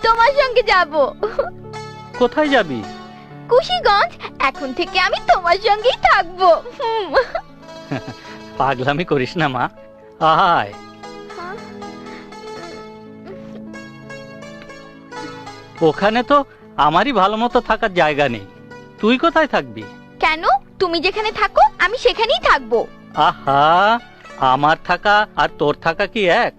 তোমার সঙ্গে যাব। কোথায় যাবি? কুশিগঞ্জ। এখন থেকে আমি তোমার সঙ্গেই থাকবো। পাগলামি করিস না মা, আয়। ওখানে তো আমারই ভালো মতো থাকার জায়গা নেই, তুই কোথায় থাকবি? কেন? তুমি যেখানে থাকো আমি সেখানেই থাকবো। আহা, আমার থাকা আর তোর থাকা কি এক?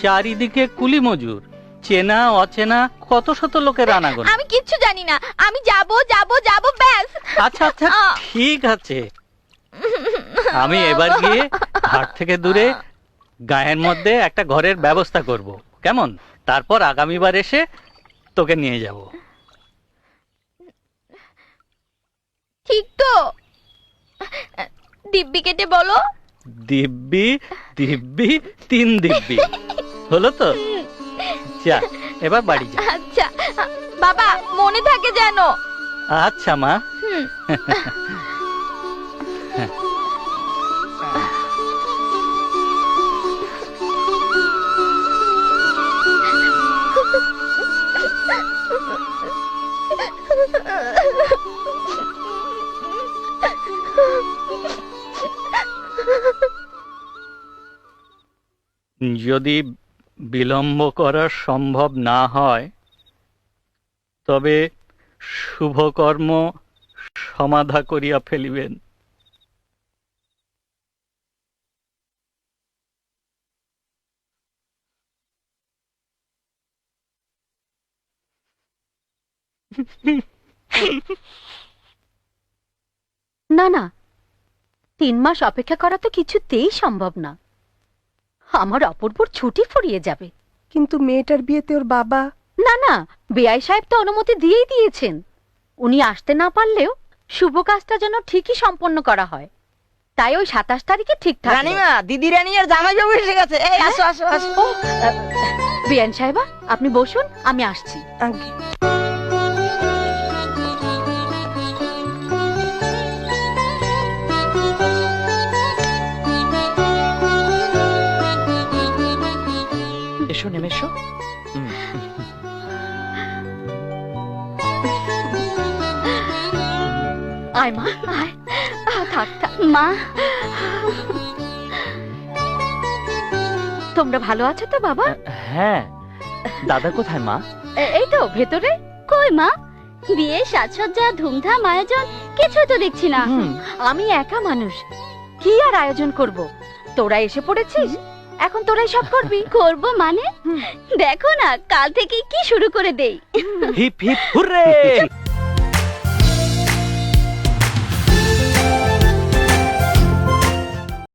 চারিদিকে কুলি মজুর, চেনা অচেনা কত শত লোকের আনাগোনা। আমি কিচ্ছু জানি না, আমি যাব যাব যাব ব্যাস। আচ্ছা আচ্ছা, ঠিক আছে। আমি এবার গিয়ে ঘাট থেকে দূরে গায়ের মধ্যে একটা ঘরের ব্যবস্থা করব, কেমন? তারপর আগামীবার এসে তোকে নিয়ে যাব। ঠিক তো? দিব্যি কেটে বলো। দিব্যি দিব্যি 3 দিব্যি হলো তো? যা, এবার বাড়ি যা। আচ্ছা বাবা, মনে থাকে যেন। আচ্ছা মা। যদি বিলম্ব করা সম্ভব না হয় তবে শুভকর্ম সমাধা করিয়া ফেলিবেন। না না, 3 মাস অপেক্ষা করা তো কিছুতেই সম্ভব না। আমার অপূর্বর ছুটি ফুরিয়ে যাবে। কিন্তু মেয়েটার বিয়েতে ওর বাবা। না না, বেআই সাহেব তো অনুমতি দিয়েই দিয়েছেন। উনি আসতে না পারলেও শুভ কাজটা যেন ঠিকই সম্পন্ন করা হয়, তাই ওই 27 তারিখে ঠিক থাকলো। রানীমা, দিদি রানী আর জামাইবাবু এসে গেছে। এই আসো আসো আসো। বেআইন সাহেবা, আপনি বসুন, আমি আসছি। আগে এসো, নেমে এসো। আয় মা, আয়। থাক থাক মা, তোমরা ভালো আছো তো বাবা? হ্যাঁ, দাদা কোথায় মা? এই তো ভেতরে। কই মা? বিয়ে সাজসজ্জা ধুমধাম আয়োজন কিছু তো দেখছি না। আমি একা মানুষ, কি আর আয়োজন করব? তোরা এসে পড়েছিস, এখন তোরাই সব করবি। করব মানে? দেখো না, কাল থেকে কি শুরু করে দেই। Hip hip hurray.